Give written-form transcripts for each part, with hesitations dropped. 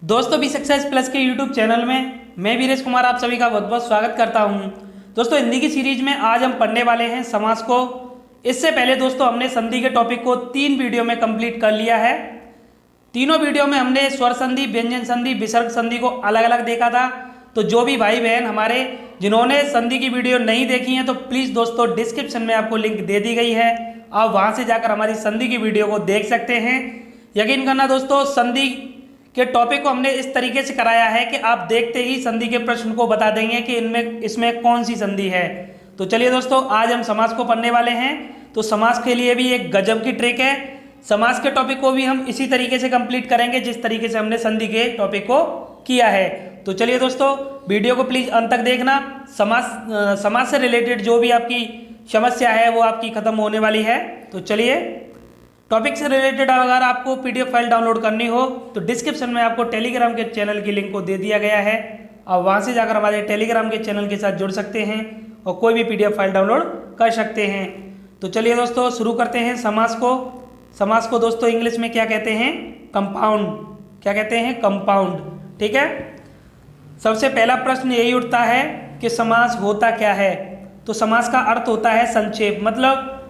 दोस्तों B success plus के YouTube channel में मैं वीरेश कुमार आप सभी का बहुत बहुत स्वागत करता हूं। दोस्तों हिंदी की सीरीज में आज हम पढ़ने वाले हैं समास को। इससे पहले दोस्तों हमने संधि के टॉपिक को 3 वीडियो में कंप्लीट कर लिया है। तीनों वीडियो में हमने स्वर संधि, व्यंजन संधि, विसर्ग संधि को अलग अलग देखा था। तो जो भी भाई बहन हमारे जिन्होंने संधि की वीडियो नहीं देखी है तो प्लीज़ दोस्तों डिस्क्रिप्शन में आपको लिंक दे दी गई है, आप वहाँ से जाकर हमारी संधि की वीडियो को देख सकते हैं। यकीन करना दोस्तों, संधि के टॉपिक को हमने इस तरीके से कराया है कि आप देखते ही संधि के प्रश्न को बता देंगे कि इसमें कौन सी संधि है। तो चलिए दोस्तों, आज हम समास को पढ़ने वाले हैं। तो समास के लिए भी एक गजब की ट्रिक है। समास के टॉपिक को भी हम इसी तरीके से कंप्लीट करेंगे जिस तरीके से हमने संधि के टॉपिक को किया है। तो चलिए दोस्तों, वीडियो को प्लीज़ अंत तक देखना। समास से रिलेटेड जो भी आपकी समस्या है वो आपकी खत्म होने वाली है। तो चलिए, टॉपिक से रिलेटेड अगर आपको पीडीएफ फाइल डाउनलोड करनी हो तो डिस्क्रिप्शन में आपको टेलीग्राम के चैनल की लिंक को दे दिया गया है। आप वहाँ से जाकर हमारे टेलीग्राम के चैनल के साथ जुड़ सकते हैं और कोई भी पीडीएफ फाइल डाउनलोड कर सकते हैं। तो चलिए दोस्तों, शुरू करते हैं समास को। समास को दोस्तों इंग्लिश में क्या कहते हैं? कंपाउंड। क्या कहते हैं? कंपाउंड। ठीक है। सबसे पहला प्रश्न यही उठता है कि समास होता क्या है। तो समास का अर्थ होता है संक्षेप, मतलब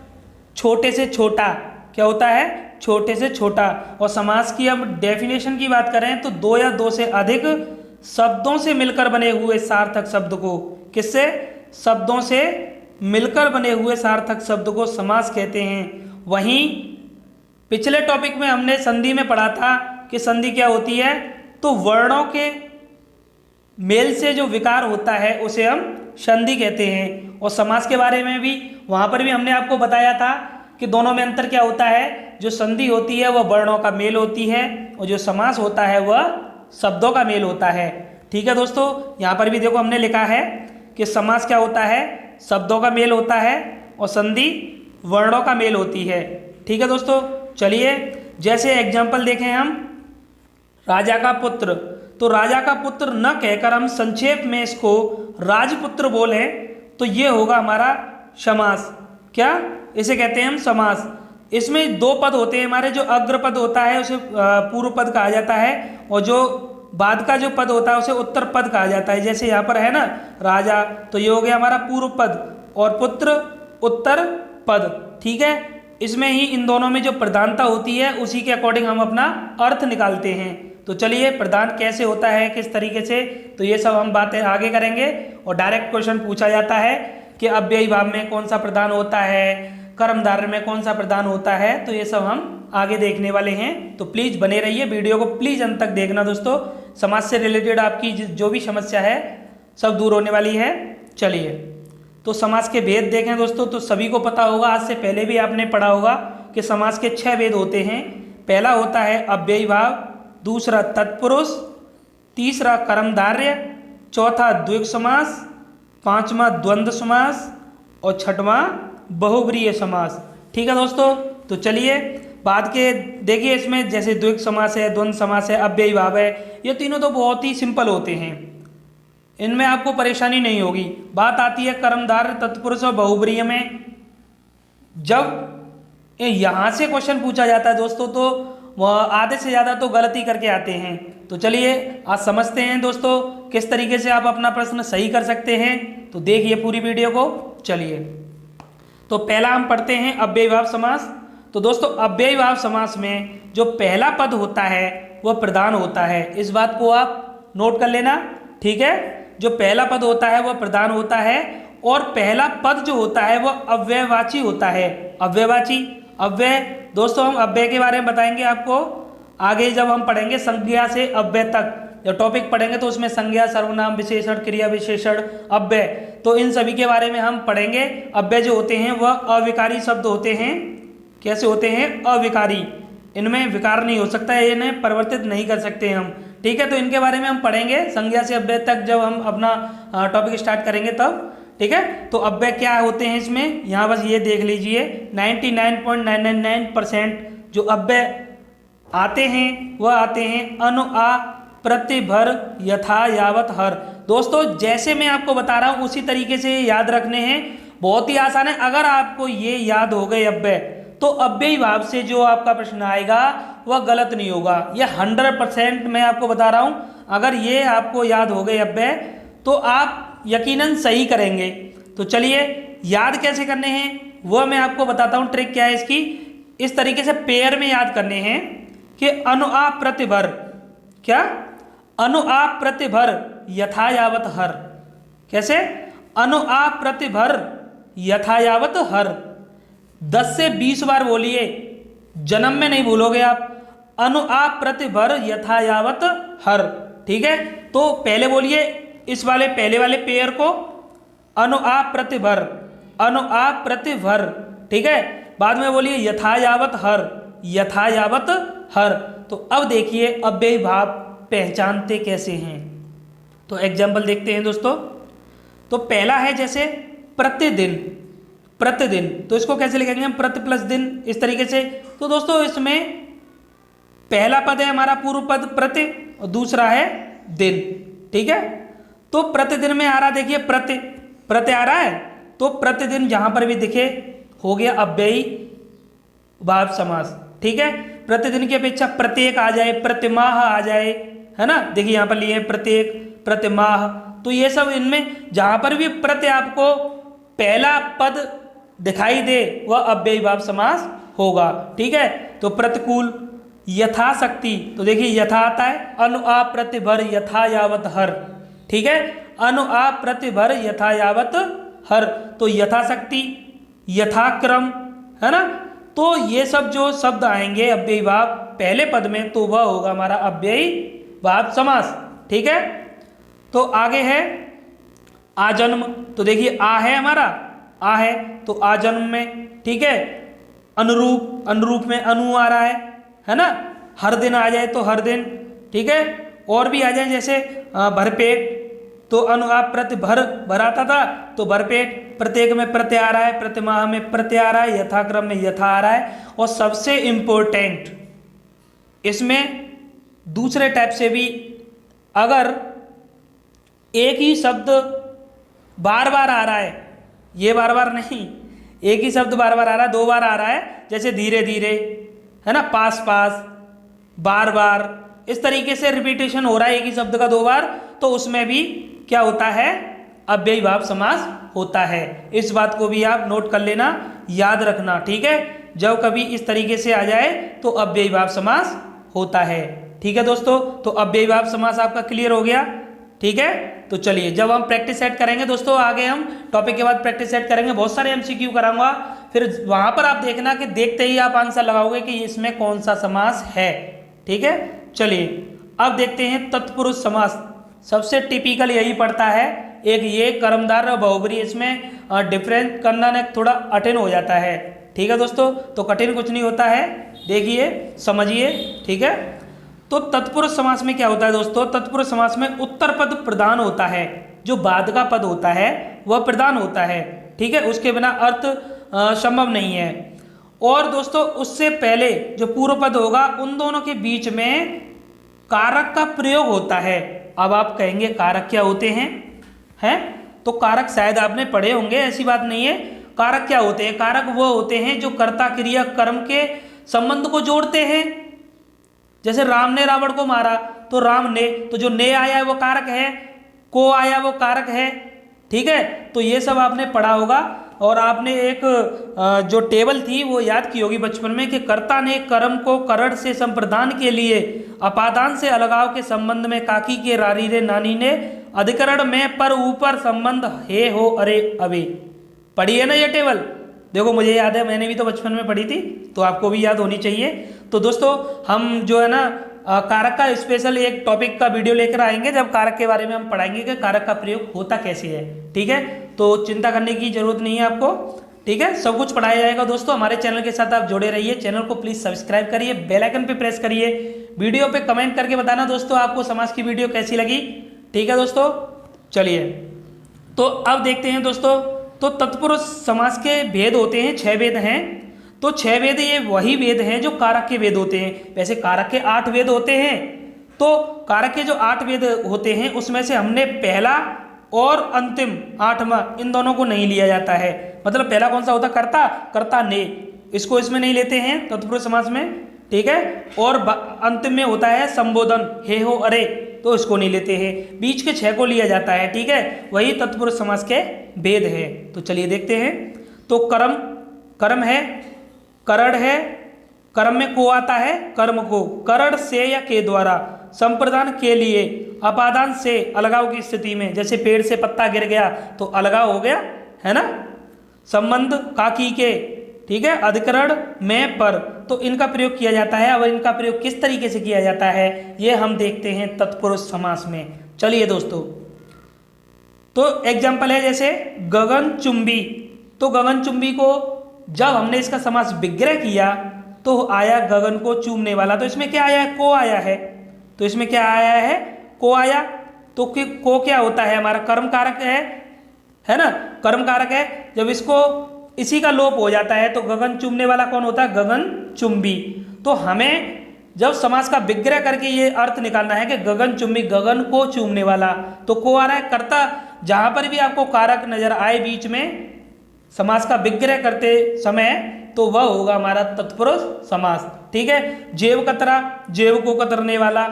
छोटे से छोटा। क्या होता है? छोटे से छोटा। और समास की अब डेफिनेशन की बात करें तो दो या दो से अधिक शब्दों से मिलकर बने हुए सार्थक शब्द को, किससे? शब्दों से मिलकर बने हुए सार्थक शब्द को समास कहते हैं। वहीं पिछले टॉपिक में हमने संधि में पढ़ा था कि संधि क्या होती है। तो वर्णों के मेल से जो विकार होता है उसे हम संधि कहते हैं। और समास के बारे में भी वहाँ पर भी हमने आपको बताया था कि दोनों में अंतर क्या होता है। जो संधि होती है वह वर्णों का मेल होती है और जो समास होता है वह शब्दों का मेल होता है। ठीक है दोस्तों, यहाँ पर भी देखो हमने लिखा है कि समास क्या होता है? शब्दों का मेल होता है और संधि वर्णों का मेल होती है। ठीक है दोस्तों, चलिए जैसे एग्जाम्पल देखें हम। राजा का पुत्र, तो राजा का पुत्र न कहकर हम संक्षेप में इसको राजपुत्र बोले तो ये होगा हमारा समास। क्या? इसे कहते हैं हम समास। इसमें दो पद होते हैं हमारे। जो अग्र पद होता है उसे पूर्व पद कहा जाता है और जो बाद का जो पद होता है उसे उत्तर पद कहा जाता है। जैसे यहाँ पर है ना राजा, तो ये हो गया हमारा पूर्व पद और पुत्र उत्तर पद। ठीक है। इसमें ही इन दोनों में जो प्रधानता होती है उसी के अकॉर्डिंग हम अपना अर्थ निकालते हैं। तो चलिए, प्रधान कैसे होता है, किस तरीके से, तो ये सब हम बातें आगे करेंगे। और डायरेक्ट क्वेश्चन पूछा जाता है कि अव्ययी भाव में कौन सा प्रधान होता है, कर्मधारय में कौन सा प्रधान होता है, तो ये सब हम आगे देखने वाले हैं। तो प्लीज़ बने रहिए, वीडियो को प्लीज़ अंत तक देखना दोस्तों। समाज से रिलेटेड आपकी जो भी समस्या है सब दूर होने वाली है। चलिए, तो समास के भेद देखें दोस्तों। तो सभी को पता होगा, आज से पहले भी आपने पढ़ा होगा कि समास के 6 भेद होते हैं। पहला होता है अव्ययी भाव, दूसरा तत्पुरुष, तीसरा कर्मधारय, चौथा द्विग समास, पांचवा द्वंद्व समास और छठवां बहुव्रीहि समास। ठीक है दोस्तों, तो चलिए बाद के देखिए। इसमें जैसे द्विग समास है, द्वंद्व समास है, अव्ययी भाव है, ये तीनों तो बहुत ही सिंपल होते हैं, इनमें आपको परेशानी नहीं होगी। बात आती है कर्मधारय, तत्पुरुष और बहुव्रीहि में। जब यहाँ से क्वेश्चन पूछा जाता है दोस्तों तो वह आधे से ज़्यादा तो गलती करके आते हैं। तो चलिए आज समझते हैं दोस्तों किस तरीके से आप अपना प्रश्न सही कर सकते हैं। तो देखिए पूरी वीडियो को। चलिए, तो पहला हम पढ़ते हैं अव्ययी भाव समास। तो दोस्तों अव्ययी भाव समास में जो पहला पद होता है वह प्रधान होता है। इस बात को आप नोट कर लेना। ठीक है, जो पहला पद होता है वह प्रधान होता है और पहला पद जो होता है वह अव्ययवाची होता है। अव्ययवाची, अव्यय दोस्तों हम अव्यय के बारे में बताएंगे आपको आगे जब हम पढ़ेंगे संज्ञा से अव्यय तक। जब टॉपिक पढ़ेंगे तो उसमें संज्ञा, सर्वनाम, विशेषण, क्रिया विशेषण, अव्यय, तो इन सभी के बारे में हम पढ़ेंगे। अव्यय जो होते हैं वह अविकारी शब्द होते हैं। कैसे होते हैं? अविकारी। इनमें विकार नहीं हो सकता है, इन्हें परिवर्तित नहीं कर सकते हम। ठीक है, तो इनके बारे में हम पढ़ेंगे संज्ञा से अव्यय तक जब हम अपना टॉपिक स्टार्ट करेंगे तब। ठीक है, तो अव्यय क्या होते हैं इसमें, यहाँ बस ये देख लीजिए। 99.999% जो अव्यय आते हैं वह आते हैं अनु, आ, प्रतिभर, यथा, यावत, हर। दोस्तों जैसे मैं आपको बता रहा हूँ उसी तरीके से याद रखने हैं, बहुत ही आसान है। अगर आपको ये याद हो गए अव्यय तो अव्ययी भाव से जो आपका प्रश्न आएगा वह गलत नहीं होगा। यह 100% मैं आपको बता रहा हूँ। अगर ये आपको याद हो गए अव्यय तो आप यकीनन सही करेंगे। तो चलिए याद कैसे करने हैं वह मैं आपको बताता हूँ। ट्रिक क्या है इसकी, इस तरीके से पेयर में याद करने हैं कि अनुआप प्रतिभर, क्या अनुआप प्रतिभर यथायावत हर। कैसे, अनुआप प्रतिभर यथायावत हर। 10 से 20 बार बोलिए, जन्म में नहीं भूलोगे आप। अनुआप प्रतिभर यथायावत हर, ठीक है। तो पहले बोलिए इस वाले पहले वाले पेयर को, अनुआप प्रतिभर, अनुआप प्रतिभर, ठीक है। बाद में बोलिए यथायावत हर, यथायावत हर। तो अब देखिए अव्ययी भाव पहचानते कैसे हैं। तो एग्जाम्पल देखते हैं दोस्तों। तो पहला है जैसे प्रतिदिन, प्रतिदिन, तो इसको कैसे लिखेंगे हम, प्रति प्लस दिन, इस तरीके से। तो दोस्तों इसमें पहला पद है हमारा पूर्व पद प्रति और दूसरा है दिन, ठीक है। तो प्रतिदिन में आ रहा, देखिए प्रति, प्रति आ रहा है, तो प्रतिदिन जहां पर भी दिखे हो गया अव्ययी भाव समास, ठीक है। प्रतिदिन की अपेक्षा प्रत्येक आ जाए, प्रतिमाह आ जाए, है ना। देखिए यहां पर लिए प्रत्येक, प्रतिमाह, तो ये सब इनमें जहां पर भी प्रति आपको पहला पद दिखाई दे वह अव्ययी भाव समास होगा, ठीक है। तो प्रतिकूल, यथाशक्ति, तो देखिए यथा आता है, अनुआप प्रतिभर यथायावत हर, ठीक है। अनुआप प्रतिभर यथायावत हर, तो यथाशक्ति, यथाक्रम, है ना। तो ये सब जो शब्द आएंगे अव्ययी भाव पहले पद में तो वह होगा हमारा अव्ययी भाव समास, ठीक है। तो आगे है आजन्म, तो देखिए आ है हमारा, आ है तो आजन्म में, ठीक है। अनुरूप, अनुरूप में अनु आ रहा है ना। हर दिन आ जाए तो हर दिन, ठीक है। और भी आ जाए जैसे भरपेट, तो अनुआप प्रति भर, भर आता था तो भरपेट, प्रत्येक में प्रत्यय आ रहा है, प्रतिमाह में प्रत्यय आ रहा है, यथाक्रम में यथा आ रहा है। और सबसे इंपॉर्टेंट इसमें दूसरे टाइप से भी अगर एक ही शब्द बार बार आ रहा है, ये बार बार नहीं, एक ही शब्द बार बार आ रहा है, 2 बार आ रहा है, जैसे धीरे धीरे, है ना, पास पास, बार बार, इस तरीके से रिपीटेशन हो रहा है एक ही शब्द का 2 बार, तो उसमें भी क्या होता है, अव्ययी भाव समास होता है। इस बात को भी आप नोट कर लेना, याद रखना, ठीक है। जब कभी इस तरीके से आ जाए तो अव्ययी भाव समास होता है, ठीक है दोस्तों। तो अव्ययी भाव समास आपका क्लियर हो गया, ठीक है। तो चलिए जब हम प्रैक्टिस सेट करेंगे दोस्तों, आगे हम टॉपिक के बाद प्रैक्टिस सेट करेंगे, बहुत सारे एमसीक्यू कराऊंगा, फिर वहां पर आप देखना कि देखते ही आप आंसर लगाओगे कि इसमें कौन सा समास है, ठीक है। चलिए अब देखते हैं तत्पुरुष समास। सबसे टिपिकल यही पड़ता है, एक ये कर्मधार और बहुब्री, इसमें डिफरेंस करना ना थोड़ा कठिन हो जाता है, ठीक है दोस्तों। तो कठिन कुछ नहीं होता है, देखिए समझिए, ठीक है। तो तत्पुरुष समास में क्या होता है दोस्तों, तत्पुरुष समास में उत्तर पद प्रधान होता है, जो बाद का पद होता है वह प्रधान होता है, ठीक है। उसके बिना अर्थ संभव नहीं है। और दोस्तों उससे पहले जो पूर्व पद होगा उन दोनों के बीच में कारक का प्रयोग होता है। अब आप कहेंगे कारक क्या होते हैं, हैं? तो कारक शायद आपने पढ़े होंगे, ऐसी बात नहीं है। कारक क्या होते हैं, कारक वो होते हैं जो कर्ता क्रिया कर्म के संबंध को जोड़ते हैं। जैसे राम ने रावण को मारा तो राम ने, तो जो ने आया है वो कारक है, को आया वो कारक है, ठीक है। तो ये सब आपने पढ़ा होगा। और आपने एक जो टेबल थी वो याद की होगी बचपन में कि कर्ता ने कर्म को करण से संप्रदान के लिए अपादान से अलगाव के संबंध में काकी के रारी रे नानी ने अधिकरण में पर ऊपर संबंध हे हो अरे अवे। पढ़ी है ना ये टेबल, देखो मुझे याद है, मैंने भी तो बचपन में पढ़ी थी, तो आपको भी याद होनी चाहिए। तो दोस्तों हम जो है ना कारक का स्पेशल एक टॉपिक का वीडियो लेकर आएंगे, जब कारक के बारे में हम पढ़ाएंगे कि कारक का प्रयोग होता कैसे है, ठीक है। तो चिंता करने की जरूरत नहीं है आपको, ठीक है। सब कुछ पढ़ाया जाएगा दोस्तों। हमारे चैनल के साथ आप जुड़े रहिए, चैनल को प्लीज सब्सक्राइब करिए, बेल आइकन पे प्रेस करिए, वीडियो पे कमेंट करके बताना दोस्तों आपको समाज की वीडियो कैसी लगी, ठीक है दोस्तों। चलिए तो अब देखते हैं दोस्तों, तो तत्पुरुष समास के भेद होते हैं, 6 भेद हैं। तो 6 वेद ये वही वेद हैं जो कारक के वेद होते हैं। वैसे कारक के 8 वेद होते हैं, तो कारक के जो 8 वेद होते हैं उसमें से हमने पहला और अंतिम 8वां इन दोनों को नहीं लिया जाता है। मतलब पहला कौन सा होता, कर्ता, कर्ता ने, इसको इसमें नहीं लेते हैं तत्पुरुष समास में, ठीक है। और अंत में होता है संबोधन, हे हो अरे, तो इसको नहीं लेते हैं। बीच के 6 को लिया जाता है, ठीक है। वही तत्पुरुष समास के भेद है। तो चलिए देखते हैं। तो कर्म, कर्म है, करड़ है, कर्म में को आता है, कर्म को करड़ से या के द्वारा, संप्रदान के लिए, अपादान से अलगाव की स्थिति में, जैसे पेड़ से पत्ता गिर गया तो अलगाव हो गया, है ना। संबंध काकी के, ठीक है। अधिकरण में पर, तो इनका प्रयोग किया जाता है। अब इनका प्रयोग किस तरीके से किया जाता है ये हम देखते हैं तत्पुरुष समास में। चलिए दोस्तों, तो एग्जाम्पल है जैसे गगनचुंबी। तो गगनचुंबी को जब हमने इसका समास विग्रह किया तो आया गगन को चूमने वाला। तो इसमें क्या आया है, को आया है। तो इसमें क्या आया है, को आया। तो को क्या होता है, हमारा कर्म कारक है ना, कर्म कारक है। जब इसको इसी का लोप हो जाता है तो गगन चूमने वाला कौन होता है, गगन चुंबी। तो हमें जब समास का विग्रह करके ये अर्थ निकालना है कि गगन चुंबी, गगन को चूमने वाला, तो को आ रहा है कर्ता। जहां पर भी आपको कारक नजर आए बीच में समास का विग्रह करते समय, तो वह होगा हमारा तत्पुरुष समास, ठीक है। जेव कतरा, जेव को कतरने वाला,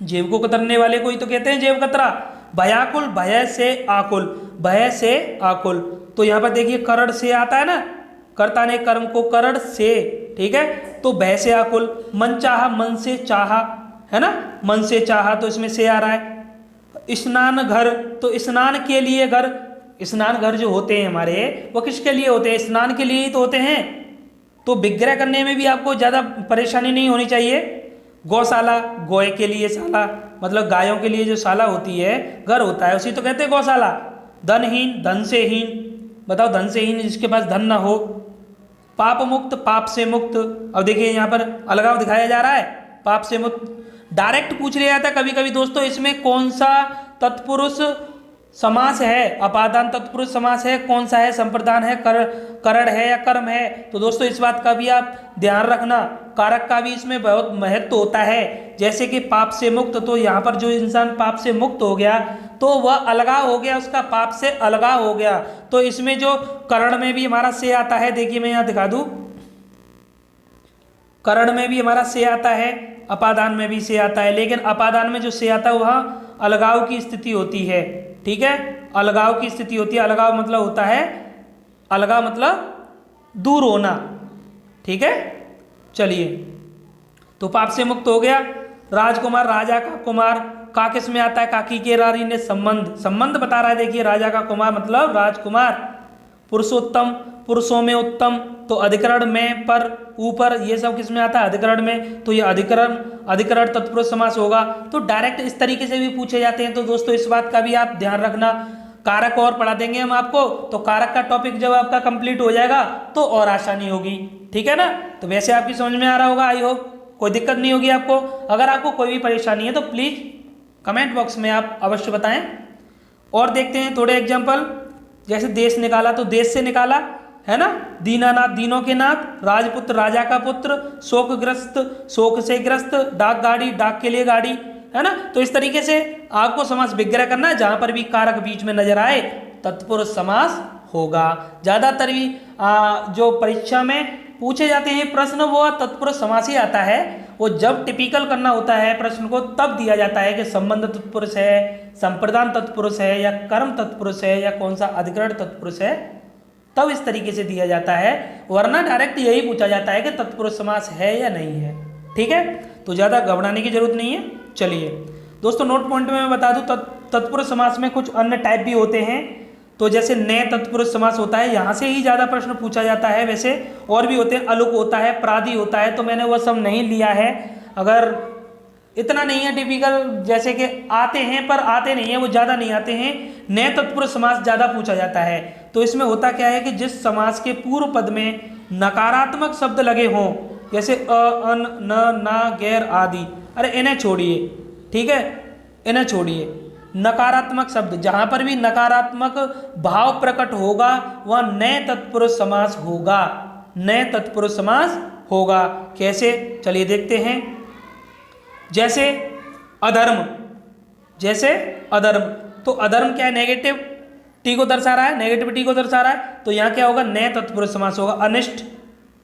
जेव को कतरने वाले को ही तो कहते हैं जेव कतरा। भयाकुल, भय से आकुल, भय से आकुल। तो यहाँ पर देखिए करड़ से आता है ना, कर्ता ने कर्म को करड़ से, ठीक है। तो भय से आकुल। मन चाहा, मन से चाहा, है ना, मन से चाहा, तो इसमें से आ रहा है। स्नान घर, तो स्नान के लिए घर। स्नान घर जो होते हैं हमारे, वो किसके लिए होते हैं, स्नान के लिए ही तो होते हैं। तो विग्रह करने में भी आपको ज़्यादा परेशानी नहीं होनी चाहिए। गौशाला, गोय के लिए शाला, मतलब गायों के लिए जो शाला होती है, घर होता है, उसी तो कहते हैं गौशाला। धनहीन, धन से हीन, बताओ धन से हीन जिसके पास धन ना हो। पाप मुक्त, पाप से मुक्त। अब देखिए यहाँ पर अलगाव दिखाया जा रहा है, पाप से मुक्त। डायरेक्ट पूछ लिया था कभी कभी दोस्तों, इसमें कौन सा तत्पुरुष समास है, अपादान तत्पुरुष समास है, कौन सा है, संप्रदान है, करड़ है या कर्म है। तो दोस्तों इस बात का भी आप ध्यान रखना, कारक का भी इसमें बहुत महत्व होता है। जैसे कि पाप से मुक्त, तो यहाँ पर जो इंसान पाप से मुक्त हो गया तो वह अलगाव हो गया, उसका पाप से अलगाव हो गया। तो इसमें जो करण में भी हमारा से आता है, देखिए मैं यहाँ दिखा दूँ, करण में भी हमारा से आता है, अपादान में भी से आता है। लेकिन अपादान में जो से आता है वहाँ अलगाव की स्थिति होती है, ठीक है, अलगाव की स्थिति होती है। अलगाव मतलब होता है, अलगाव मतलब दूर होना, ठीक है। चलिए, तो पाप से मुक्त हो गया। राजकुमार, राजा का कुमार, का किस में आता है, काकी के रारी ने संबंध, संबंध बता रहा है। देखिए राजा का कुमार मतलब राजकुमार। पुरुषोत्तम, पुरुषों में उत्तम, तो अधिकरण में, पर, ऊपर, ये सब किस में आता है, अधिकरण में। तो ये अधिकरण, अधिकरण तत्पुरुष समास होगा। तो डायरेक्ट इस तरीके से भी पूछे जाते हैं। तो दोस्तों इस बात का भी आप ध्यान रखना। कारक और पढ़ा देंगे हम आपको, तो कारक का टॉपिक जब आपका कंप्लीट हो जाएगा तो और आसानी होगी, ठीक है ना। तो वैसे आपकी समझ में आ रहा होगा, आई होप कोई दिक्कत नहीं होगी आपको। अगर आपको कोई भी परेशानी है तो प्लीज़ कमेंट बॉक्स में आप अवश्य बताएं। और देखते हैं थोड़े एग्जाम्पल। जैसे देश निकाला, तो देश से निकाला, है ना। दीनानाथ, दीनों के नाथ। राजपुत्र, राजा का पुत्र। शोकग्रस्त, शोक से ग्रस्त। डाक गाड़ी, डाक के लिए गाड़ी, है ना। तो इस तरीके से आपको समास विग्रह करना है। जहां पर भी कारक बीच में नजर आए तत्पुरुष समास होगा। ज्यादातर भी जो परीक्षा में पूछे जाते हैं प्रश्न, वो तत्पुरुष समास ही आता है। वो जब टिपिकल करना होता है प्रश्न को, तब दिया जाता है कि संबंध तत्पुरुष है, संप्रदान तत्पुरुष है, या कर्म तत्पुरुष है, या कौन सा अधिकरण तत्पुरुष है, तब इस तरीके से दिया जाता है। वरना डायरेक्ट यही पूछा जाता है कि तत्पुरुष समास है या नहीं है, ठीक है। तो ज़्यादा घबराने की जरूरत नहीं है। चलिए दोस्तों, नोट पॉइंट में मैं बता दूं, तत्पुरुष समास में कुछ अन्य टाइप भी होते हैं। तो जैसे नए तत्पुरुष समास होता है, यहाँ से ही ज़्यादा प्रश्न पूछा जाता है। वैसे और भी होते हैं, अलुक होता है, प्रादि होता है, तो मैंने वह सब नहीं लिया है। अगर इतना नहीं है टिपिकल, जैसे कि आते हैं पर आते नहीं है, वो ज़्यादा नहीं आते हैं। नए तत्पुरुष समास ज़्यादा पूछा जाता है। तो इसमें होता क्या है कि जिस समास के पूर्व पद में नकारात्मक शब्द लगे हों, जैसे अ, अन, न, ना, गैर आदि, अरे इन्हें छोड़िए, ठीक है, इन्हें छोड़िए। नकारात्मक शब्द, जहां पर भी नकारात्मक भाव प्रकट होगा वह नए तत्पुरुष समास होगा, नए तत्पुरुष समास होगा। कैसे, चलिए देखते हैं। जैसे अधर्म, जैसे अधर्म, तो अधर्म क्या है, नेगेटिव टी को दर्शा रहा है, नेगेटिविटी को दर्शा रहा है। तो यहाँ क्या होगा, नए तत्पुरुष समास होगा। अनिष्ट,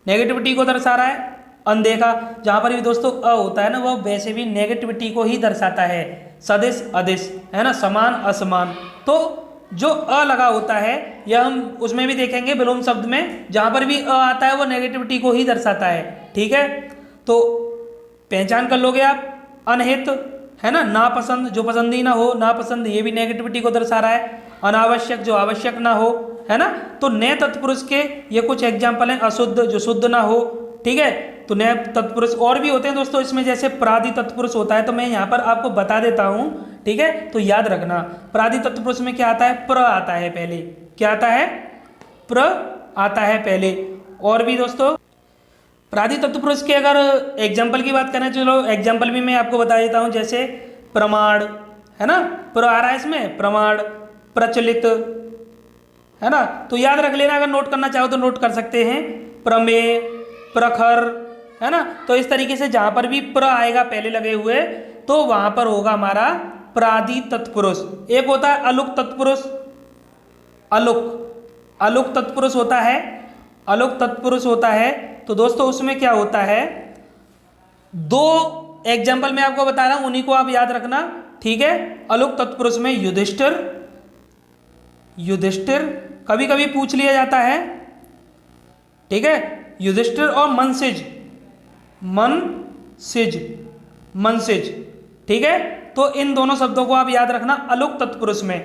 नेगेटिविटी को दर्शा रहा है, अनदेखा। जहाँ पर भी दोस्तों अ होता है ना, वह वैसे भी नेगेटिविटी को ही दर्शाता है। सदिश अदिश, है ना, समान असमान। तो जो अ लगा होता है यह हम उसमें भी देखेंगे विलोम शब्द में, जहाँ पर भी अ आता है वो नेगेटिविटी को ही दर्शाता है। ठीक है, तो पहचान कर लोगे आप। अनहित, है ना, नापसंद, जो पसंद ही ना हो, नापसंद ये भी नेगेटिविटी को दर्शा रहा है। अनावश्यक, जो आवश्यक ना हो, है ना। तो नए तत्पुरुष के ये कुछ एग्जाम्पल हैं। अशुद्ध, जो शुद्ध ना हो। ठीक है, तो नए तत्पुरुष और भी होते हैं दोस्तों इसमें, जैसे प्रादि तत्पुरुष होता है, तो मैं यहाँ पर आपको बता देता हूँ। ठीक है, तो याद रखना प्रादि तत्पुरुष में क्या आता है, प्र आता है पहले। क्या आता है, प्र आता है पहले। और भी दोस्तों प्रादि तत्पुरुष के अगर एग्जाम्पल की बात करें, चलो एग्जाम्पल भी मैं आपको बता देता हूँ। जैसे प्रमाण, है ना, प्र आ रहा है इसमें, प्रमाण, प्रचलित, है ना। तो याद रख लेना, अगर नोट करना चाहो तो नोट कर सकते हैं। प्रमेय, प्रखर, है ना। तो इस तरीके से जहाँ पर भी प्र आएगा पहले लगे हुए, तो वहाँ पर होगा हमारा प्रादि तत्पुरुष। एक होता है अलुक तत्पुरुष, अलुक, अलुक तत्पुरुष होता है, अलुक तत्पुरुष होता है। तो दोस्तों उसमें क्या होता है, दो एग्जाम्पल मैं आपको बता रहा हूं, उन्हीं को आप याद रखना। ठीक है, अलुक तत्पुरुष में युधिष्ठिर, युधिष्ठिर कभी कभी पूछ लिया जाता है। ठीक है, युधिष्ठिर और मनसिज, मनसिज, मनसिज। ठीक है, तो इन दोनों शब्दों को आप याद रखना अलुक तत्पुरुष में।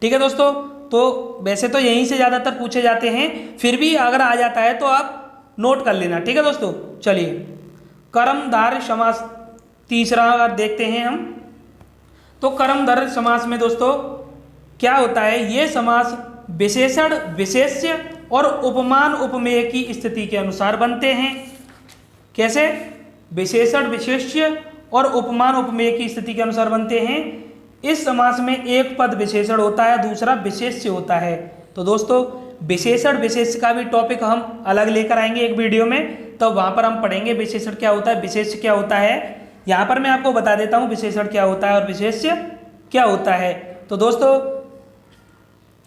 ठीक है दोस्तों, तो वैसे तो यहीं से ज़्यादातर पूछे जाते हैं, फिर भी अगर आ जाता है तो आप नोट कर लेना। ठीक है दोस्तों, चलिए कर्मधारय समास तीसरा अगर देखते हैं हम, तो कर्मधारय समास में दोस्तों क्या होता है, ये समास विशेषण, विशेष्य और उपमान उपमेय की स्थिति के अनुसार बनते हैं। कैसे, विशेषण, विशेष्य और उपमान उपमेय की स्थिति के अनुसार बनते हैं। इस समास में एक पद विशेषण होता है, दूसरा विशेष्य होता है। तो दोस्तों विशेषण विशेष्य का भी टॉपिक हम अलग लेकर आएंगे एक वीडियो में, तो वहां पर हम पढ़ेंगे विशेषण क्या होता है, विशेष्य क्या होता है। यहाँ पर मैं आपको बता देता हूँ विशेषण क्या होता है और विशेष्य क्या होता है। तो दोस्तों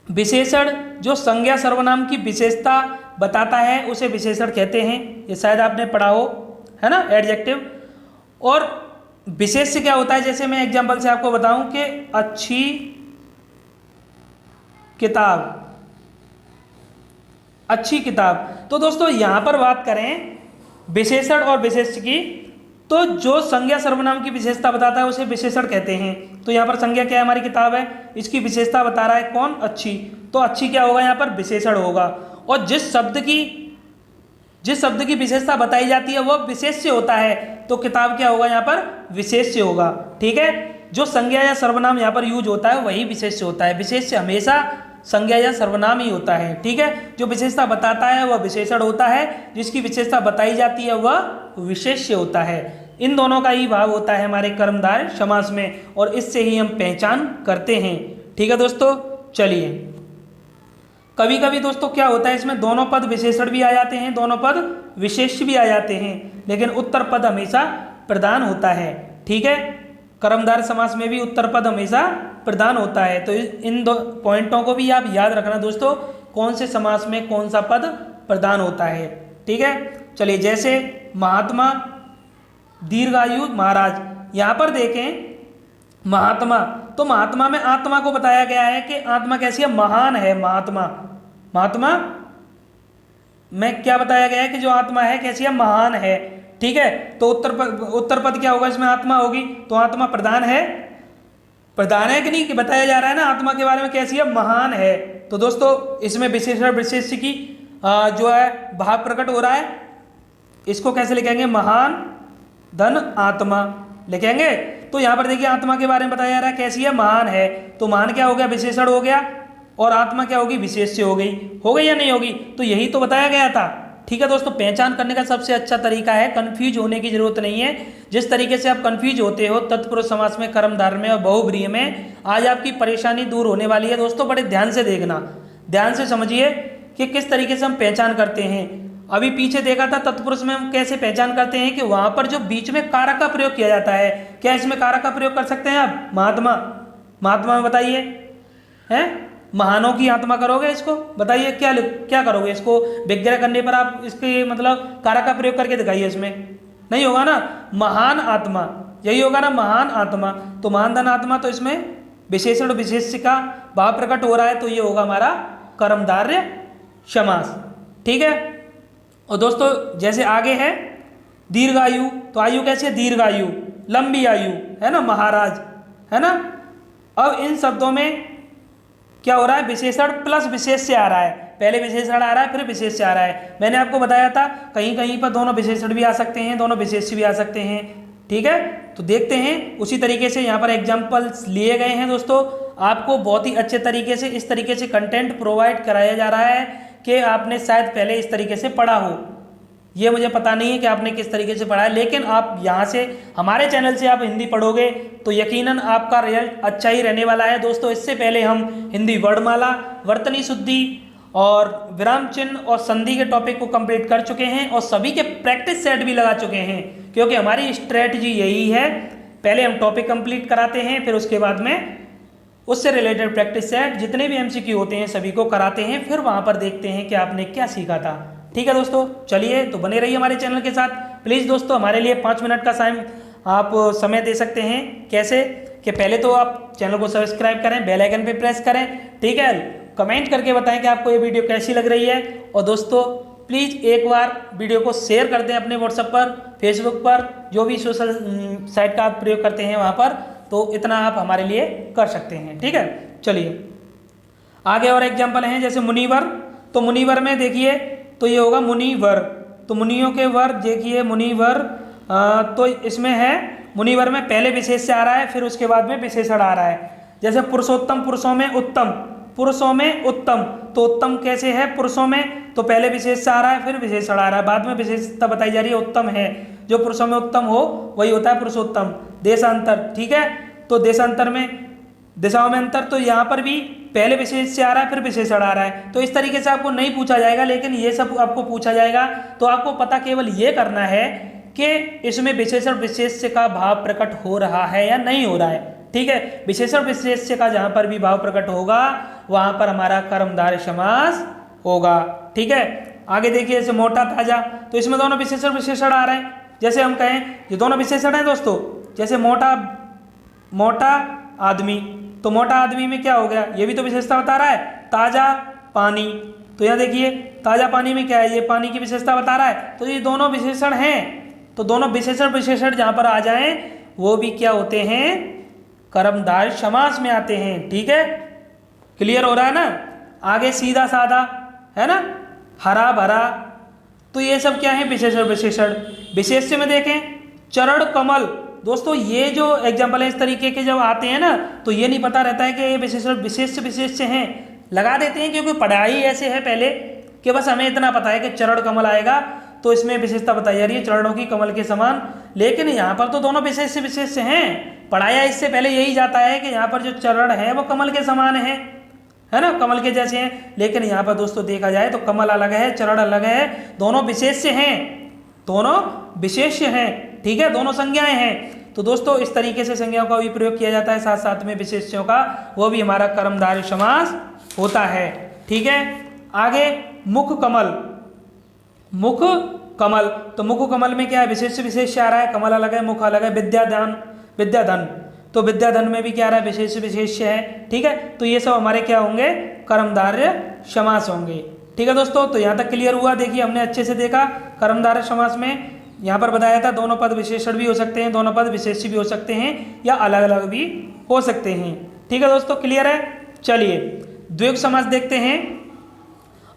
विशेषण जो संज्ञा सर्वनाम की विशेषता बताता है उसे विशेषण कहते हैं, ये शायद आपने पढ़ा हो, है ना, एडजेक्टिव। और विशेष्य क्या होता है, जैसे मैं एग्जांपल से आपको बताऊं कि अच्छी किताब, अच्छी किताब। तो दोस्तों यहां पर बात करें विशेषण और विशेष्य की, तो जो संज्ञा सर्वनाम की विशेषता बताता है उसे विशेषण कहते हैं। तो यहाँ पर संज्ञा क्या है, हमारी किताब है, इसकी विशेषता बता रहा है कौन, अच्छी। तो अच्छी क्या होगा, यहाँ पर विशेषण होगा। और जिस शब्द की विशेषता बताई जाती है वह विशेष्य होता है, तो किताब क्या होगा, यहाँ पर विशेष्य होगा। ठीक है, जो संज्ञा या सर्वनाम यहाँ पर यूज होता है वही विशेष्य होता है। विशेष्य हमेशा संज्ञा या सर्वनाम ही होता है। ठीक है, जो विशेषता बताता है वह विशेषण होता है, जिसकी विशेषता बताई जाती है वह विशेष्य होता है। इन दोनों का ही भाव होता है हमारे कर्मधारय समास में, और इससे ही हम पहचान करते हैं। ठीक है दोस्तों, चलिए कभी कभी दोस्तों क्या होता है, इसमें दोनों पद विशेषण भी आ जाते हैं, दोनों पद विशेष्य भी आ जाते हैं, लेकिन उत्तर पद हमेशा प्रधान होता है। ठीक है, कर्मधारय समास में भी उत्तर पद हमेशा प्रधान होता है। तो इन दो पॉइंटों को भी आप याद रखना दोस्तों, कौन से समास में कौन सा पद प्रधान होता है। ठीक है, चलिए जैसे महात्मा, दीर्घायु, महाराज। यहाँ पर देखें महात्मा, तो महात्मा में आत्मा को बताया गया है कि आत्मा कैसी है, महान है। महात्मा, महात्मा में क्या बताया गया है कि जो आत्मा है कैसी है, महान है। ठीक है, तो उत्तर पद क्या होगा, इसमें आत्मा होगी, तो आत्मा प्रधान है, प्रधान है कि नहीं, कि बताया जा रहा है ना आत्मा के बारे में कैसी है, महान है। तो दोस्तों इसमें विशेषण विशेष्य की जो है भाव प्रकट हो रहा है, इसको कैसे लिखेंगे, महान धन आत्मा लिखेंगे। तो यहाँ पर देखिए आत्मा के बारे में बताया जा रहा है कैसी है, महान है। तो महान क्या हो गया, विशेषण हो गया, और आत्मा क्या होगी, विशेष्य हो गई या नहीं होगी, तो यही तो बताया गया था। ठीक है दोस्तों, पहचान करने का सबसे अच्छा तरीका है, कंफ्यूज होने की जरूरत नहीं है। जिस तरीके से आप कंफ्यूज होते हो तत्पुरुष समास में, कर्मधारय में और बहुब्रीहि में, आज आपकी परेशानी दूर होने वाली है दोस्तों। बड़े ध्यान से देखना, ध्यान से समझिए कि किस तरीके से हम पहचान करते हैं। अभी पीछे देखा था तत्पुरुष में हम कैसे पहचान करते हैं कि वहां पर जो बीच में कारक का प्रयोग किया जाता है, क्या इसमें कारक का प्रयोग कर सकते हैं आप, महात्मा, महात्मा में बताइए, हैं महानों की आत्मा करोगे इसको, बताइए क्या क्या करोगे इसको विग्रह करने पर, आप इसके मतलब कारक का प्रयोग करके दिखाइए, इसमें नहीं होगा ना। महान आत्मा यही होगा ना, महान आत्मा, तो महान धन आत्मा, तो इसमें विशेषण विशेष्य का भाव प्रकट हो रहा है, तो ये होगा हमारा कर्मधारय समास। ठीक है। और दोस्तों जैसे आगे है दीर्घायु, तो आयु कैसे है, दीर्घायु, लंबी आयु, है ना, महाराज, है ना। अब इन शब्दों में क्या हो रहा है, विशेषण प्लस विशेष्य आ रहा है, पहले विशेषण आ रहा है फिर विशेष्य आ रहा है। मैंने आपको बताया था कहीं कहीं पर दोनों विशेषण भी आ सकते हैं, दोनों विशेष्य भी आ सकते हैं। ठीक है, तो देखते हैं उसी तरीके से यहाँ पर एग्जाम्पल्स लिए गए हैं दोस्तों। आपको बहुत ही अच्छे तरीके से इस तरीके से कंटेंट प्रोवाइड कराया जा रहा है कि आपने शायद पहले इस तरीके से पढ़ा हो, ये मुझे पता नहीं है कि आपने किस तरीके से पढ़ा है, लेकिन आप यहाँ से हमारे चैनल से आप हिंदी पढ़ोगे तो यकीनन आपका रिजल्ट अच्छा ही रहने वाला है दोस्तों। इससे पहले हम हिंदी वर्णमाला, वर्तनी शुद्धि और विराम चिन्ह और संधि के टॉपिक को कंप्लीट कर चुके हैं और सभी के प्रैक्टिस सेट भी लगा चुके हैं, क्योंकि हमारी स्ट्रेटजी यही है, पहले हम टॉपिक कंप्लीट कराते हैं, फिर उसके बाद में उससे रिलेटेड प्रैक्टिस सेट जितने भी एमसीक्यू होते हैं सभी को कराते हैं, फिर वहाँ पर देखते हैं कि आपने क्या सीखा था। ठीक है दोस्तों, चलिए तो बने रहिए हमारे चैनल के साथ। प्लीज़ दोस्तों हमारे लिए 5 मिनट का आप समय दे सकते हैं। कैसे कि पहले तो आप चैनल को सब्सक्राइब करें, बेल आइकन पे प्रेस करें, ठीक है, कमेंट करके बताएं कि आपको ये वीडियो कैसी लग रही है। और दोस्तों प्लीज़ एक बार वीडियो को शेयर कर दें अपने व्हाट्सएप पर, फेसबुक पर, जो भी सोशल साइट का आप प्रयोग करते हैं वहाँ पर, तो इतना आप हमारे लिए कर सकते हैं। ठीक है, चलिए आगे और एग्जाम्पल हैं, जैसे मुनिवर, तो मुनिवर में देखिए तो ये होगा मुनिवर, तो मुनियों के वर देखिए मुनिवर, तो इसमें है मुनिवर में पहले विशेष्य आ रहा है, फिर उसके बाद में विशेषण आ रहा है। जैसे पुरुषोत्तम, पुरुषों में उत्तम, पुरुषों में उत्तम, तो उत्तम कैसे है, पुरुषों में तो पहले विशेष्य आ रहा है फिर विशेषण आ रहा है, बाद में विशेषता बताई जा रही है, उत्तम है, जो पुरुषों में उत्तम हो वही होता है पुरुषोत्तम। देशांतर, ठीक है, तो देशांतर में दिशाओं में अंतर, तो यहाँ पर भी पहले विशेष्य आ रहा है फिर विशेषण आ रहा है। तो इस तरीके से आपको नहीं पूछा जाएगा, लेकिन ये सब आपको पूछा जाएगा, तो आपको पता केवल ये करना है कि इसमें विशेषण विशेष्य का भाव प्रकट हो रहा है या नहीं हो रहा है। ठीक है, विशेषण विशेष्य का जहाँ पर भी भाव प्रकट होगा वहाँ पर हमारा कर्मधारय समास होगा। ठीक है, आगे देखिए जैसे मोटा ताजा, तो इसमें दोनों विशेषण विशेषण आ रहे हैं। जैसे हम कहें ये दोनों विशेषण हैं दोस्तों, जैसे मोटा आदमी, तो मोटा आदमी में क्या हो गया, ये भी तो विशेषता बता रहा है। ताजा पानी, तो यहाँ देखिए ताजा पानी में क्या है, ये पानी की विशेषता बता रहा है, तो ये दोनों विशेषण हैं, तो दोनों विशेषण विशेषण जहाँ पर आ जाएं वो भी क्या होते हैं, कर्मधारय समास में आते हैं। ठीक है, क्लियर हो रहा है ना। आगे सीधा साधा, है ना, हरा भरा, तो ये सब क्या है, विशेषण विशेषण। विशेष्य में देखें चरण कमल, दोस्तों ये जो एग्जाम्पल है इस तरीके के जब आते हैं ना, तो ये नहीं पता रहता है कि ये विशेषण विशेष्य हैं, लगा देते हैं क्योंकि पढ़ाई ऐसे है पहले कि बस हमें इतना पता है कि चरण कमल आएगा तो इसमें विशेषता बताई जा रही है चरणों की कमल के समान, लेकिन यहाँ पर तो दोनों विशेष्य हैं। पढ़ाया इससे पहले यही जाता है कि यहाँ पर जो चरण है वो कमल के समान है ना, कमल के जैसे हैं, लेकिन यहाँ पर दोस्तों देखा जाए तो कमल अलग है, चरण अलग है, दोनों विशेष्य हैं, दोनों विशेष्य हैं। ठीक है, दोनों संज्ञाएं हैं। तो दोस्तों इस तरीके से संज्ञाओं का भी प्रयोग किया जाता है, साथ साथ में विशेष्यों का, वो भी हमारा कर्मधारय समास होता है। ठीक है, आगे मुख कमल, मुख कमल, तो मुख कमल में क्या है, विशेष्य विशेष्य आ रहा है, कमल अलग है मुख अलग है। विद्याधन, तो विद्याधन में भी क्या आ रहा है, विशेष्य विशेष्य है। ठीक है, तो ये सब हमारे क्या होंगे, कर्मधारय समास होंगे। ठीक है दोस्तों, तो यहाँ तक क्लियर हुआ। देखिए हमने अच्छे से देखा कर्मधारय समास में यहाँ पर बताया था दोनों पद विशेषण भी हो सकते हैं, दोनों पद विशेष्य भी हो सकते हैं, या अलग अलग भी हो सकते हैं। ठीक है दोस्तों, क्लियर है। चलिए द्विगु समास देखते हैं।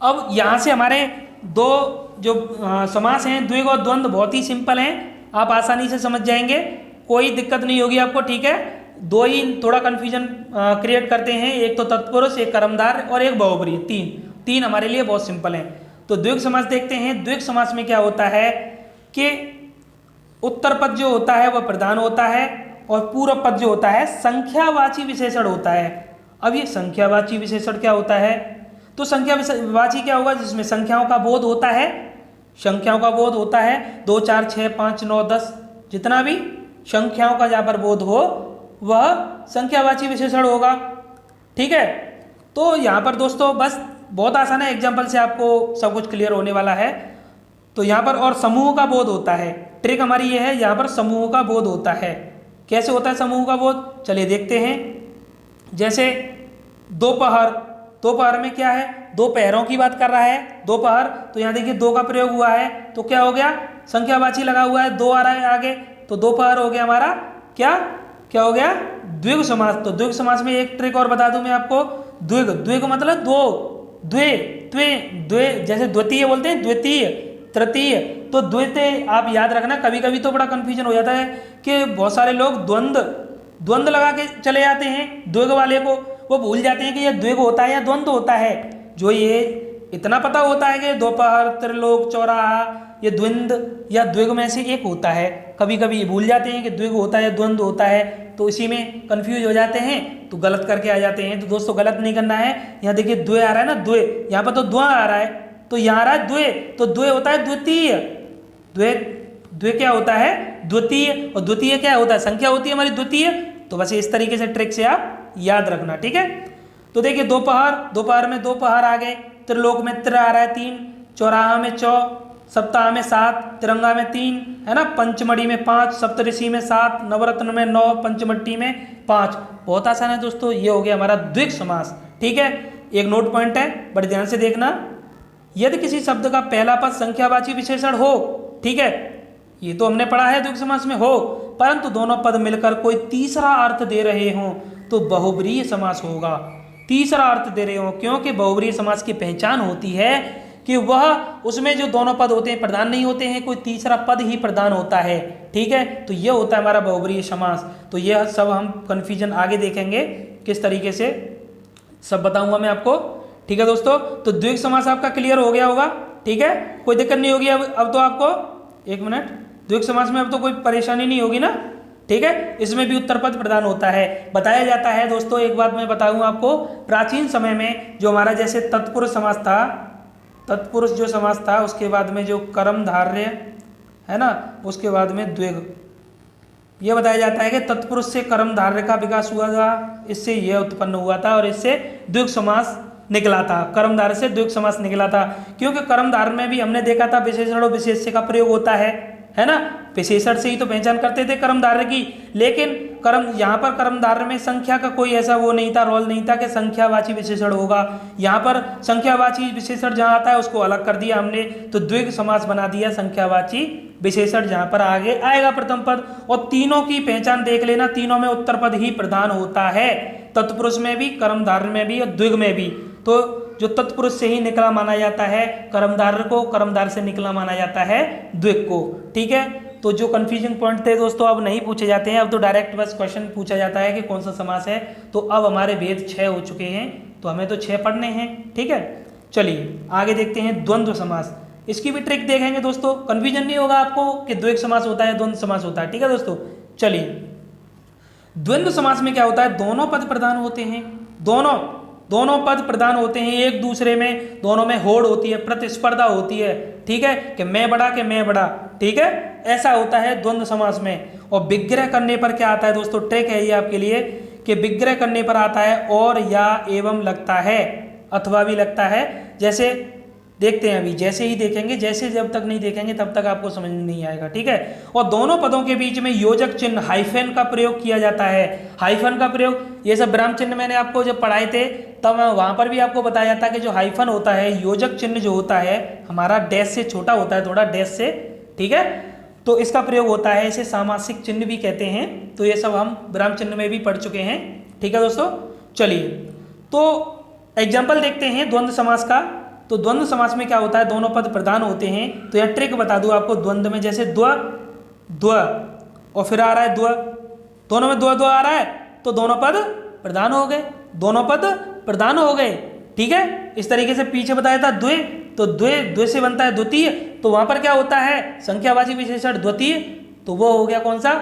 अब यहाँ से हमारे दो जो समास हैं द्विगु और द्वंद्व बहुत ही सिंपल हैं, आप आसानी से समझ जाएंगे, कोई दिक्कत नहीं होगी आपको। ठीक है, दो ही थोड़ा कन्फ्यूजन क्रिएट करते हैं, एक तो तत्पुरुष, एक कर्मधारय और एक बहुब्रीहि, तीन हमारे लिए बहुत सिंपल हैं। तो द्विगु समास देखते हैं। द्विगु समास में क्या होता है कि उत्तर पद जो होता है वह प्रधान होता है और पूर्व पद जो होता है संख्यावाची विशेषण होता है। अब ये संख्यावाची विशेषण क्या होता है, तो संख्यावाची क्या होगा, जिसमें संख्याओं का बोध होता है, संख्याओं का बोध होता है, 2 4 6 5 9 10, जितना भी संख्याओं का जहाँ पर बोध हो वह संख्यावाची विशेषण होगा। ठीक है, तो यहाँ पर दोस्तों बस बहुत आसान है, एग्जाम्पल से आपको सब कुछ क्लियर होने वाला है। तो यहाँ पर और समूह का बोध होता है, ट्रिक हमारी ये है, यहाँ पर समूह का बोध होता है। कैसे होता है समूह का बोध, चलिए देखते हैं। जैसे दोपहर, दोपहर में क्या है, दो पहरों की बात कर रहा है, दोपहर, तो यहाँ देखिए दो का प्रयोग हुआ है, तो क्या हो गया, संख्यावाची लगा हुआ है, दो आ रहा है आगे, तो दोपहर हो गया हमारा क्या क्या हो गया, द्विगु समास। तो द्विगु समास में एक ट्रिक और बता दूं मैं आपको, द्विगु, द्विगु मतलब दो, द्वे, त्वे, द्वे, जैसे द्वितीय बोलते हैं, द्वितीय, तृतीय, तो द्वितीय आप याद रखना। कभी कभी तो बड़ा कंफ्यूजन हो जाता है कि बहुत सारे लोग द्वंद्व लगा के चले जाते हैं द्विग वाले को, वो भूल जाते हैं कि ये द्विग होता है या द्वंद्व होता है। जो ये इतना पता होता है कि दोपहर, त्रिलोक, चौराहा, ये द्वंद्व या द्विग में से एक होता है। कभी कभी भूल जाते हैं कि द्विग होता है, द्वंद्व होता है, तो इसी में कंफ्यूज हो जाते हैं, तो गलत करके आ जाते हैं। तो दोस्तों गलत नहीं करना है। यहाँ देखिए द्वे आ रहा है ना, द्वे, यहाँ पर तो द्वा आ रहा है, तो यहाँ आ रहा है द्वे, तो द्वे होता है द्वितीय, द्वे, द्वे क्या होता है, द्वितीय, और द्वितीय क्या होता है, संख्या होती है हमारी द्वितीय। तो बस इस तरीके से ट्रिक से आप याद रखना, ठीक है। तो देखिए दोपहर, दोपहर में दोपहर आ गए, त्रिलोक में त्र आ रहा है 3, चौराहा में 4, सप्ताह में 7, तिरंगा में 3, है ना, पंचमढ़ी में 5, सप्तऋषि में 7, नवरत्न में 9, पंचमट्टी में 5। बहुत आसान है दोस्तों, ये हो गया हमारा द्विग समास, ठीक है। एक नोट पॉइंट है, बड़े ध्यान से देखना, यदि किसी शब्द का पहला पद संख्यावाची विशेषण हो, ठीक है, ये तो हमने पढ़ा है द्विग समास में हो, परंतु दोनों पद मिलकर कोई तीसरा अर्थ दे रहे हों तो बहुब्रीहि समास होगा। तीसरा अर्थ दे रहे हो, क्योंकि बहुब्रीहि समास की पहचान होती है कि वह उसमें जो दोनों पद होते हैं प्रधान नहीं होते हैं, कोई तीसरा पद ही प्रधान होता है, ठीक है। तो यह होता है हमारा बहुब्रीहि समास। तो यह सब हम कन्फ्यूजन आगे देखेंगे किस तरीके से, सब बताऊंगा मैं आपको, ठीक है दोस्तों। तो द्विग समास आपका क्लियर हो गया होगा, ठीक है, कोई दिक्कत नहीं होगी अब तो आपको, एक मिनट, द्विग समास में अब तो कोई परेशानी नहीं होगी ना, ठीक है। इसमें भी उत्तर पद प्रदान होता है। बताया जाता है दोस्तों, एक बात मैं बताऊं आपको, प्राचीन समय में जो हमारा जैसे तत्पुरुष समास था, तत्पुरुष जो समास था, उसके बाद में जो कर्मधारय है ना, उसके बाद में द्विग, यह बताया जाता है कि तत्पुरुष से कर्मधारय का विकास हुआ था, इससे यह उत्पन्न हुआ था और इससे द्विग समास निकला था, कर्मधारय से द्विग समास निकला था। क्योंकि कर्मधारय में भी हमने देखा था विशेषण और विशेष्य का प्रयोग होता है ना, विशेषण से ही तो पहचान करते थे कर्मधारय की, लेकिन यहाँ पर कर्मधारय में संख्या का कोई ऐसा वो नहीं था, रोल नहीं था कि संख्यावाची विशेषण होगा। यहाँ पर संख्यावाची विशेषण जहाँ आता है उसको अलग कर दिया हमने, तो द्विग समास बना दिया संख्यावाची विशेषण जहाँ पर आगे आएगा प्रथम पद। और तीनों की पहचान देख लेना, तीनों में उत्तर पद ही प्रधान होता है, तत्पुरुष में भी, कर्मधारय में भी और द्विग में भी। तो जो तत्पुरुष से ही निकला माना जाता है कर्मधारय को, कर्मधारय से निकला माना जाता है द्विग को, ठीक है। तो जो कंफ्यूजिंग पॉइंट थे दोस्तों अब नहीं पूछे जाते हैं, अब तो डायरेक्ट बस क्वेश्चन पूछा जाता है कि कौन सा समास है। तो अब हमारे वेद 6 हो चुके हैं, तो हमें तो 6 पढ़ने हैं, ठीक है। चलिए आगे देखते हैं द्वंद्व समास, इसकी भी ट्रिक देखेंगे दोस्तों, कंफ्यूजन नहीं होगा आपको कि द्विग समास होता है, द्वंद्व समास होता है, ठीक है दोस्तों। चलिए द्वंद्व समास में क्या होता है, दोनों पद प्रधान होते हैं, दोनों पद प्रधान होते हैं एक दूसरे में, दोनों में होड़ होती है, प्रतिस्पर्धा होती है, ठीक है, कि मैं बड़ा कि मैं बड़ा, ठीक है, ऐसा होता है द्वंद्व समास में। और विग्रह करने पर क्या आता है दोस्तों, ट्रिक है ये आपके लिए, कि विग्रह करने पर आता है और या एवं लगता है, अथवा भी लगता है। जैसे देखते हैं अभी, जैसे ही देखेंगे, जैसे जब तक नहीं देखेंगे तब तक आपको समझ नहीं आएगा, ठीक है। और दोनों पदों के बीच में योजक चिन्ह हाइफन का प्रयोग किया जाता है, हाइफन का प्रयोग, ये सब विराम चिन्ह मैंने आपको जब पढ़ाए थे तब वहां पर भी आपको बताया जाता है कि जो हाइफन होता है, योजक चिन्ह जो होता है हमारा डैश से छोटा होता है, थोड़ा डैश से, ठीक है, तो इसका प्रयोग होता है, इसे सामासिक चिन्ह भी कहते हैं। तो ये सब हम विराम चिन्ह में भी पढ़ चुके हैं, ठीक है दोस्तों। चलिए तो एग्जाम्पल देखते हैं द्वंद्व समास का। तो द्वंद्व समास में क्या होता है, दोनों पद प्रधान होते हैं। तो यह ट्रिक बता दूं आपको, द्वंद्व में जैसे द्व द्व और फिर आ रहा है द्व, दोनों में द्व द्व आ रहा है, तो दोनों पद प्रधान हो गए, दोनों पद प्रधान हो गए, ठीक है। इस तरीके से पीछे बताया था द्वे, तो द्वे से बनता है द्वितीय, तो वहां पर क्या होता है संख्यावाची विशेषण द्वितीय, तो वो हो गया कौन सा,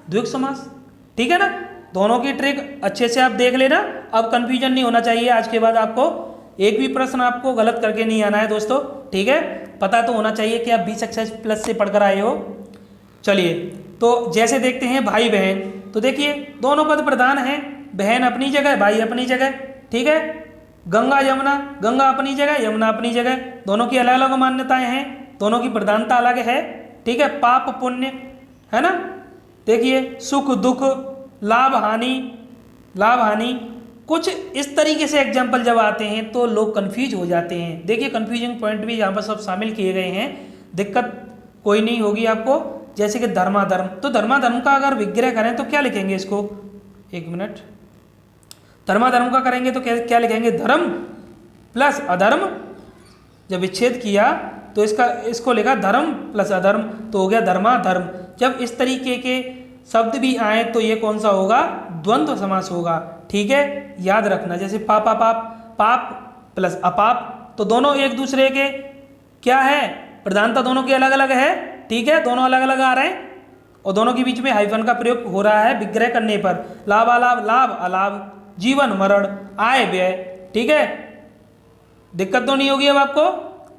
द्विग समास, ठीक है ना। दोनों की ट्रिक अच्छे से आप देख लेना, अब कंफ्यूजन नहीं होना चाहिए। आज के बाद आपको एक भी प्रश्न आपको गलत करके नहीं आना है दोस्तों, ठीक है। पता तो होना चाहिए कि आप 20+ से पढ़कर आए हो। चलिए तो जैसे देखते हैं भाई बहन, तो देखिए दोनों पद प्रधान हैं, बहन अपनी जगह, भाई अपनी जगह, ठीक है। गंगा यमुना, गंगा अपनी जगह, यमुना अपनी जगह, दोनों की अलग अलग मान्यताएं हैं, दोनों की प्रधानता अलग है। ठीक है, पाप पुण्य है ना। देखिए सुख दुख, लाभ हानि, लाभ हानि, कुछ इस तरीके से एग्जाम्पल जब आते हैं तो लोग कंफ्यूज हो जाते हैं। देखिए कंफ्यूजिंग पॉइंट भी यहाँ पर सब शामिल किए गए हैं, दिक्कत कोई नहीं होगी आपको। जैसे कि धर्माधर्म, तो धर्माधर्म का अगर विग्रह करें तो क्या लिखेंगे इसको, एक मिनट, धर्माधर्म का करेंगे तो क्या क्या लिखेंगे, धर्म प्लस अधर्म, जब विच्छेद किया तो इसको लिखा धर्म प्लस अधर्म, तो हो गया धर्माधर्म। जब इस तरीके के शब्द भी आए तो ये कौन सा होगा, द्वंद्व समास होगा। ठीक है, याद रखना, जैसे पापा पाप, पाप प्लस अपाप, तो दोनों एक दूसरे के क्या है, प्रधानता दोनों की अलग अलग है। ठीक है, दोनों अलग अलग आ रहे हैं और दोनों के बीच में हाइफन का प्रयोग हो रहा है विग्रह करने पर। लाभ अलाभ, लाभ अलाभ, जीवन मरण, आय व्यय। ठीक है, दिक्कत तो नहीं होगी अब आपको,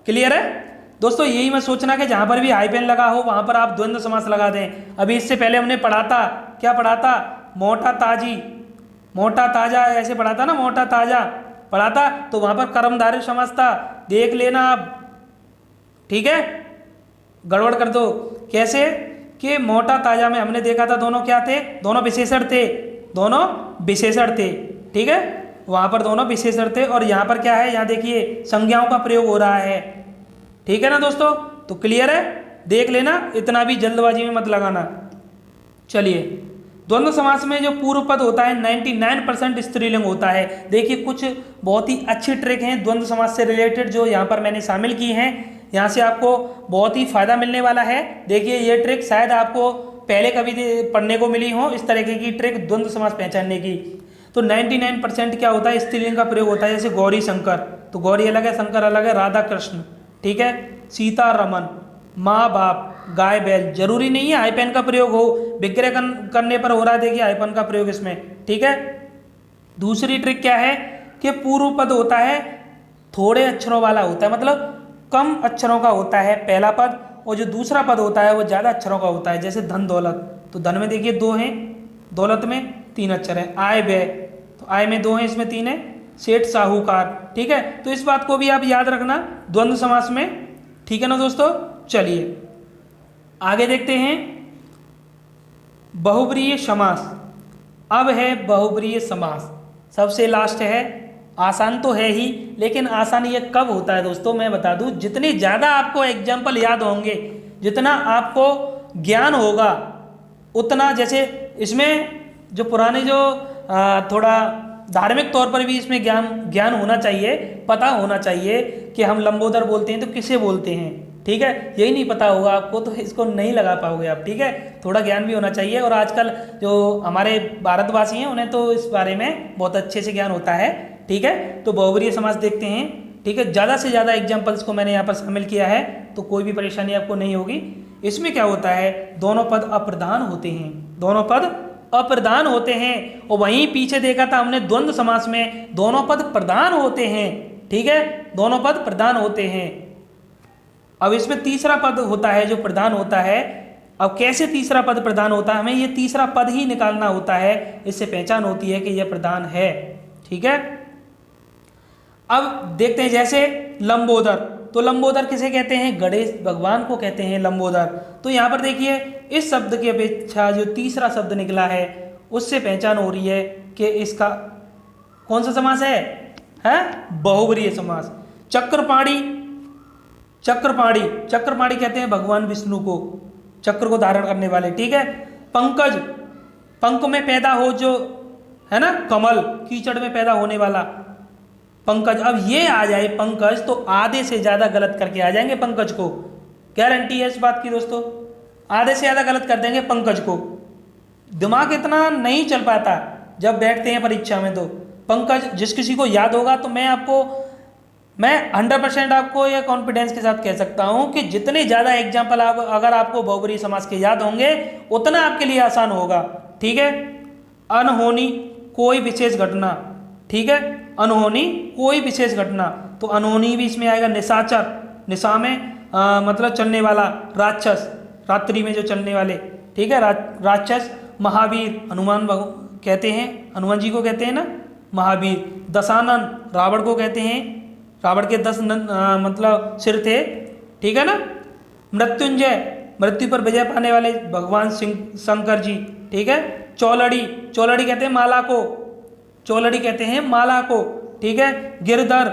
क्लियर है दोस्तों। यही मैं सोचना कि जहां पर भी हाइफन लगा हो वहां पर आप द्वंद्व समास लगा दें। अभी इससे पहले हमने पढ़ा था, क्या पढ़ा था, मोटा ताजी, मोटा ताजा, ऐसे पढ़ा था ना, मोटा ताजा पढ़ा था, तो वहां पर कर्मधारय समास था, देख लेना आप। ठीक है, गड़बड़ कर दो, कैसे कि मोटा ताजा में हमने देखा था दोनों क्या थे, दोनों विशेषण थे, दोनों विशेषण थे। ठीक है, वहां पर दोनों विशेषण थे और यहाँ पर क्या है, यहाँ देखिए संज्ञाओं का प्रयोग हो रहा है। ठीक है ना दोस्तों, तो क्लियर है, देख लेना, इतना भी जल्दबाजी में मत लगाना। चलिए, द्वंद्व समास में जो पूर्व पद होता है 99% स्त्रीलिंग होता है। देखिए कुछ बहुत ही अच्छी ट्रिक हैं द्वंद्व समास से रिलेटेड जो यहाँ पर मैंने शामिल की हैं, यहाँ से आपको बहुत ही फायदा मिलने वाला है। देखिए ये ट्रिक शायद आपको पहले कभी पढ़ने को मिली हो, इस तरीके की ट्रिक द्वंद्व समास पहचानने की। तो 99% क्या होता है, स्त्रीलिंग का प्रयोग होता है। जैसे गौरी शंकर, तो गौरी अलग है, शंकर अलग है, राधा कृष्ण। ठीक है, सीता रमन, माँ बाप, गाय बैल, जरूरी नहीं है हाइपन का प्रयोग हो, विग्रह करने पर हो रहा है, देखिए हाइपन का प्रयोग इसमें। ठीक है, दूसरी ट्रिक क्या है कि पूर्व पद होता है थोड़े अक्षरों वाला होता है, मतलब कम अक्षरों का होता है पहला पद, और जो दूसरा पद होता है वो ज़्यादा अक्षरों का होता है। जैसे धन दौलत, तो धन में देखिए 2 हैं, दौलत में 3 अक्षर है। आय व्यय, तो आय में 2 हैं, इसमें 3 है। सेठ साहूकार। ठीक है, तो इस बात को भी आप याद रखना द्वंद्व समास में। ठीक है ना दोस्तों, चलिए आगे देखते हैं बहुब्रीहि समास। अब है बहुब्रीहि समास, सबसे लास्ट है, आसान तो है ही, लेकिन आसान ये कब होता है दोस्तों, मैं बता दूं, जितनी ज़्यादा आपको एग्जाम्पल याद होंगे, जितना आपको ज्ञान होगा उतना, जैसे इसमें जो पुराने जो थोड़ा धार्मिक तौर पर भी इसमें ज्ञान होना चाहिए, पता होना चाहिए कि हम लंबोदर बोलते हैं तो किसे बोलते हैं। ठीक है, यही नहीं पता होगा आपको तो इसको नहीं लगा पाओगे आप। ठीक है, थोड़ा ज्ञान भी होना चाहिए, और आजकल जो हमारे भारतवासी हैं उन्हें तो इस बारे में बहुत अच्छे से ज्ञान होता है। ठीक है, तो बहुब्रीहि समास देखते हैं। ठीक है, ज़्यादा से ज़्यादा एग्जाम्पल्स को मैंने यहाँ पर शामिल किया है, तो कोई भी परेशानी आपको नहीं होगी। इसमें क्या होता है, दोनों पद अप्रधान होते हैं, दोनों पद अप्रधान होते हैं, और वहीं पीछे देखा था हमने द्वंद्व समास में दोनों पद प्रधान होते हैं। ठीक है, दोनों पद प्रधान होते हैं। अब इसमें तीसरा पद होता है जो प्रधान होता है। अब कैसे तीसरा पद प्रधान होता है, हमें ये तीसरा पद ही निकालना होता है, इससे पहचान होती है कि यह प्रधान है। ठीक है, अब देखते हैं जैसे लंबोदर, तो लंबोदर किसे कहते हैं, गणेश भगवान को कहते हैं लंबोदर। तो यहाँ पर देखिए इस शब्द की अपेक्षा जो तीसरा शब्द निकला है उससे पहचान हो रही है कि इसका कौन सा समास है बहुब्रीहि समास। चक्रपाणी, चक्रपाणी, चक्रपाणी कहते हैं भगवान विष्णु को, चक्र को धारण करने वाले। ठीक है, पंकज, पंख में पैदा हो जो है ना, कमल, कीचड़ में पैदा होने वाला पंकज। अब ये आ जाए पंकज तो आधे से ज़्यादा गलत करके आ जाएंगे पंकज को, गारंटी है इस बात की दोस्तों, आधे से ज़्यादा गलत कर देंगे पंकज को। दिमाग इतना नहीं चल पाता जब बैठते हैं परीक्षा में। तो पंकज जिस किसी को याद होगा, तो मैं 100% आपको यह कॉन्फिडेंस के साथ कह सकता हूं कि जितने ज़्यादा एग्जाम्पल अगर आपको बहुब्रीहि समास के याद होंगे उतना आपके लिए आसान होगा। ठीक है, अनहोनी, कोई विशेष घटना। ठीक है, अनहोनी कोई विशेष घटना, तो अनहोनी भी इसमें आएगा। निशाचर, निशा में मतलब चलने वाला, राक्षस, रात्रि में जो चलने वाले। ठीक है, राक्षस। महावीर, हनुमान कहते हैं, हनुमान जी को कहते हैं ना महावीर। दशानन रावण को कहते हैं, रावण के 10 मतलब सिर थे, ठीक है ना। मृत्युंजय मृत्यु पर विजय पाने वाले भगवान शंकर जी, ठीक है। चौलड़ी चौलड़ी कहते हैं माला को, चौलड़ी कहते हैं माला को, ठीक है। गिरधर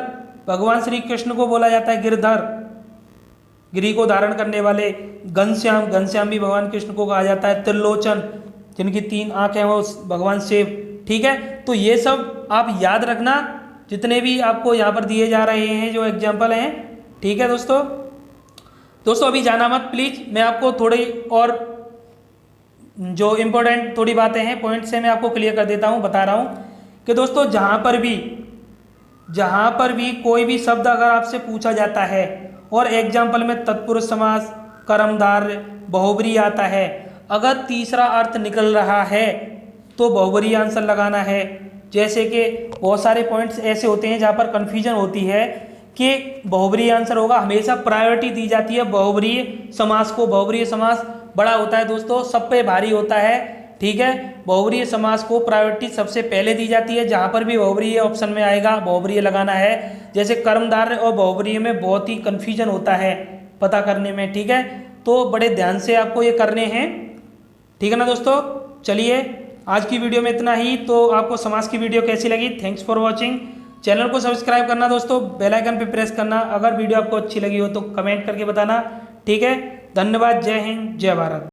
भगवान श्री कृष्ण को बोला जाता है गिरधर, गिरी को धारण करने वाले। घनश्याम घनश्याम भी भगवान कृष्ण को कहा जाता है। त्रिलोचन जिनकी 3 आंखें हैं वो भगवान शिव, ठीक है। तो ये सब आप याद रखना जितने भी आपको यहाँ पर दिए जा रहे हैं जो एग्जाम्पल हैं, ठीक है दोस्तों अभी जाना मत प्लीज़, मैं आपको थोड़ी और जो इम्पोर्टेंट थोड़ी बातें हैं पॉइंट से मैं आपको क्लियर कर देता हूँ, बता रहा हूँ कि दोस्तों जहाँ पर भी कोई भी शब्द अगर आपसे पूछा जाता है और एग्जाम्पल में तत्पुरुष समास, कर्मधारय, बहुब्रीहि आता है, अगर तीसरा अर्थ निकल रहा है तो बहुब्रीहि आंसर लगाना है। जैसे कि बहुत सारे पॉइंट्स ऐसे होते हैं जहाँ पर कन्फ्यूजन होती है कि बहुब्रीहि आंसर होगा, हमेशा प्रायोरिटी दी जाती है बहुब्रीहि समास को। बहुब्रीहि समास बड़ा होता है दोस्तों, सब पे भारी होता है, ठीक है। बहुब्रीहि समास को प्रायोरिटी सबसे पहले दी जाती है। जहाँ पर भी बहुब्रीहि ऑप्शन में आएगा बहुब्रीहि लगाना है। जैसे कर्मधारय और बहुब्रीहि में बहुत ही कन्फ्यूजन होता है पता करने में, ठीक है। तो बड़े ध्यान से आपको ये करने हैं, ठीक है ना दोस्तों। चलिए आज की वीडियो में इतना ही। तो आपको समास की वीडियो कैसी लगी, थैंक्स फॉर वॉचिंग। चैनल को सब्सक्राइब करना दोस्तों, बेल आइकन पे प्रेस करना। अगर वीडियो आपको अच्छी लगी हो तो कमेंट करके बताना, ठीक है। धन्यवाद, जय हिंद, जय भारत।